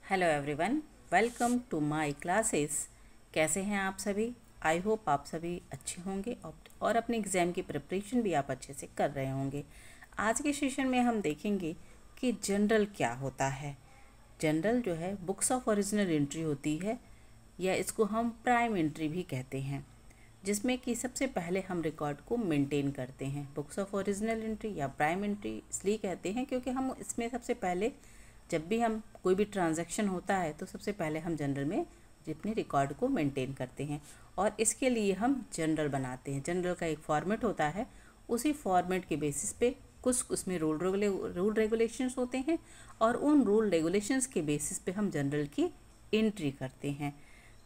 Hello everyone, welcome to my classes. कैसे हैं आप सभी? आई होप आप सभी अच्छे होंगे और अपने एग्ज़ाम की प्रिपरेशन भी आप अच्छे से कर रहे होंगे। आज के सेशन में हम देखेंगे कि जनरल क्या होता है। जनरल जो है बुक्स ऑफ ओरिजिनल एंट्री होती है, या इसको हम प्राइम एंट्री भी कहते हैं, जिसमें कि सबसे पहले हम रिकॉर्ड को मेंटेन करते हैं। बुक्स ऑफ ओरिजिनल एंट्री या प्राइम एंट्री इसलिए कहते हैं क्योंकि हम इसमें सबसे पहले जब भी हम कोई भी ट्रांजैक्शन होता है तो सबसे पहले हम जनरल में अपने रिकॉर्ड को मेंटेन करते हैं, और इसके लिए हम जनरल बनाते हैं। जनरल का एक फॉर्मेट होता है, उसी फॉर्मेट के बेसिस पे कुछ उसमें रूल रेगुलेशंस होते हैं, और उन रूल रेगुलेशंस के बेसिस पे हम जनरल की एंट्री करते हैं।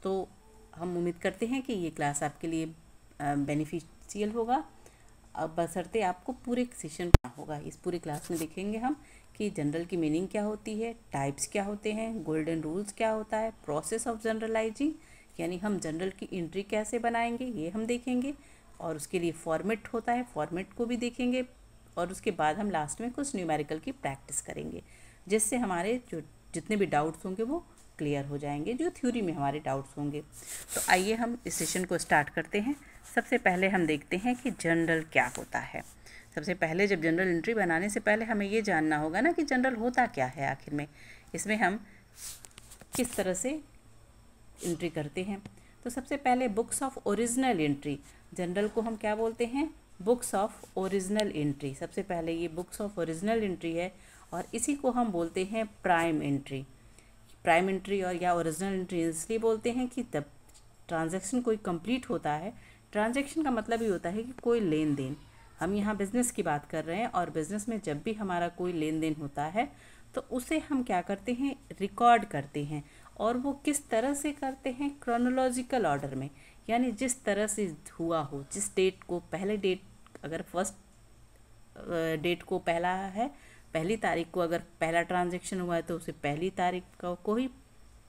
तो हम उम्मीद करते हैं कि ये क्लास आपके लिए बेनिफिशियल होगा। अब बशर्ते आपको पूरे सेशन क्या होगा, इस पूरी क्लास में देखेंगे हम कि जनरल की मीनिंग क्या होती है, टाइप्स क्या होते हैं, गोल्डन रूल्स क्या होता है, प्रोसेस ऑफ जनरलाइजिंग यानी हम जनरल की एंट्री कैसे बनाएंगे ये हम देखेंगे, और उसके लिए फॉर्मेट होता है, फॉर्मेट को भी देखेंगे, और उसके बाद हम लास्ट में कुछ न्यूमेरिकल की प्रैक्टिस करेंगे, जिससे हमारे जो जितने भी डाउट्स होंगे वो क्लियर हो जाएंगे, जो थ्योरी में हमारे डाउट्स होंगे। तो आइए हम इस सेशन को स्टार्ट करते हैं। सबसे पहले हम देखते हैं कि जनरल क्या होता है। सबसे पहले जब जनरल एंट्री बनाने से पहले हमें ये जानना होगा ना कि जनरल होता क्या है आखिर में, इसमें हम किस तरह से एंट्री करते हैं। तो सबसे पहले books of original entry, general को हम क्या बोलते हैं? Books of original entry. सबसे पहले ये बुक्स ऑफ ओरिजिनल एंट्री है, और इसी को हम बोलते हैं प्राइम एंट्री। प्राइम एंट्री और या ओरिजिनल एंट्री इसलिए बोलते हैं कि तब ट्रांजैक्शन कोई कंप्लीट होता है। ट्रांजैक्शन का मतलब ही होता है कि कोई लेन देन, हम यहाँ बिज़नेस की बात कर रहे हैं, और बिज़नेस में जब भी हमारा कोई लेन देन होता है तो उसे हम क्या करते हैं? रिकॉर्ड करते हैं। और वो किस तरह से करते हैं? क्रोनोलॉजिकल ऑर्डर में, यानी जिस तरह से हुआ हो, जिस डेट को पहले डेट, अगर फर्स्ट डेट को पहला है, पहली तारीख को अगर पहला ट्रांजैक्शन हुआ है तो उसे पहली तारीख को ही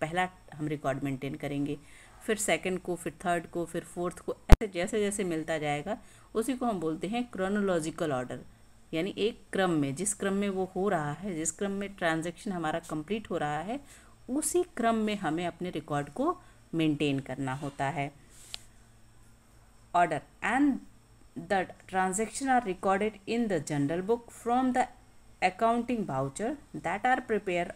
पहला हम रिकॉर्ड मेंटेन करेंगे, फिर सेकंड को, फिर थर्ड को, फिर फोर्थ को, ऐसे जैसे जैसे मिलता जाएगा उसी को हम बोलते हैं क्रोनोलॉजिकल ऑर्डर। यानी एक क्रम में, जिस क्रम में वो हो रहा है, जिस क्रम में ट्रांजैक्शन हमारा कंप्लीट हो रहा है, उसी क्रम में हमें अपने रिकॉर्ड को मेंटेन करना होता है। Order and the transaction are recorded in the journal book from the accounting voucher that are prepared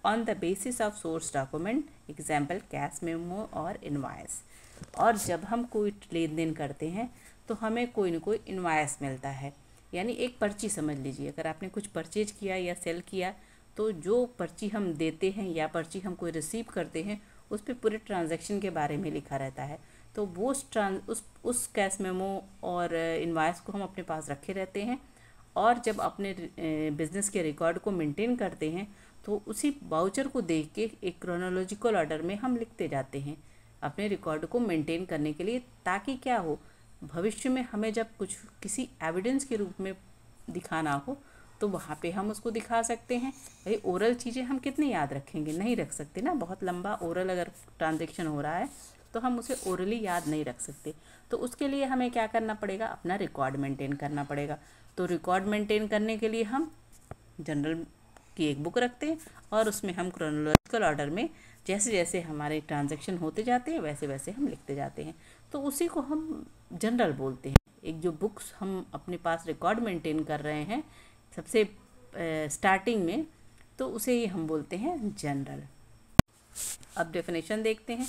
on the basis of source document, example cash memo और invoice। और जब हम कोई लेन देन करते हैं तो हमें कोई ना कोई इन्वाइस मिलता है, यानी एक पर्ची समझ लीजिए। अगर आपने कुछ परचेज किया या सेल किया तो जो पर्ची हम देते हैं या पर्ची हम कोई रिसीव करते हैं उस पर पूरे ट्रांजैक्शन के बारे में लिखा रहता है। तो वो उस कैश मेमो और इन्वाइस को हम अपने पास रखे रहते हैं, और जब अपने बिज़नेस के रिकॉर्ड को मेंटेन करते हैं तो उसी वाउचर को देख के एक क्रोनोलॉजिकल ऑर्डर में हम लिखते जाते हैं अपने रिकॉर्ड को मेंटेन करने के लिए, ताकि क्या हो, भविष्य में हमें जब कुछ किसी एविडेंस के रूप में दिखाना हो तो वहाँ पे हम उसको दिखा सकते हैं। भाई ओरल चीज़ें हम कितने याद रखेंगे? नहीं रख सकते ना। बहुत लंबा ओरल अगर ट्रांजेक्शन हो रहा है तो हम उसे ओरली याद नहीं रख सकते। तो उसके लिए हमें क्या करना पड़ेगा? अपना रिकॉर्ड मेंटेन करना पड़ेगा। तो रिकॉर्ड मेंटेन करने के लिए हम जनरल की एक बुक रखते हैं, और उसमें हम क्रोनोलॉजिकल ऑर्डर में जैसे जैसे हमारे ट्रांजैक्शन होते जाते हैं वैसे वैसे हम लिखते जाते हैं। तो उसी को हम जनरल बोलते हैं। एक जो बुक्स हम अपने पास रिकॉर्ड मेंटेन कर रहे हैं सबसे स्टार्टिंग में, तो उसे ही हम बोलते हैं जनरल। अब डेफिनेशन देखते हैं।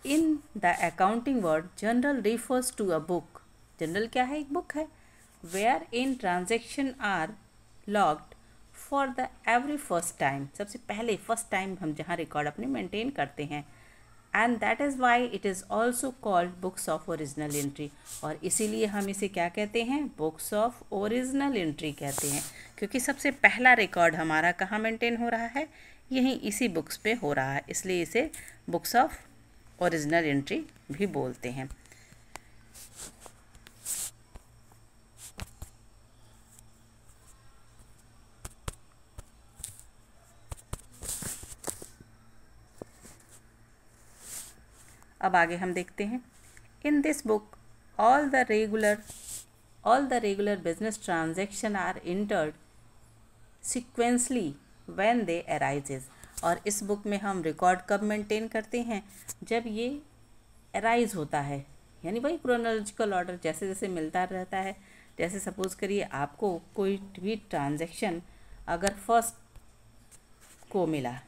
In the accounting word journal refers to a book. Journal क्या है? एक बुक है। Where in transaction are logged for the every first time. सबसे पहले फर्स्ट टाइम हम जहाँ रिकॉर्ड अपने मेंटेन करते हैं। And that is why it is also called books of original entry. और इसीलिए हम इसे क्या कहते हैं? बुक्स ऑफ ओरिजिनल एंट्री कहते हैं, क्योंकि सबसे पहला रिकॉर्ड हमारा कहाँ मेंटेन हो रहा है? यहीं इसी बुक्स पे हो रहा है, इसलिए इसे बुक्स ऑफ ओरिजिनल एंट्री भी बोलते हैं। अब आगे हम देखते हैं। In this book all the regular business transaction are entered sequentially when they arises. और इस बुक में हम रिकॉर्ड कब मेंटेन करते हैं, जब ये अराइज होता है, यानी वही क्रोनोलॉजिकल ऑर्डर जैसे जैसे मिलता रहता है। जैसे सपोज़ करिए आपको कोई भी ट्रांजैक्शन अगर फर्स्ट को मिला,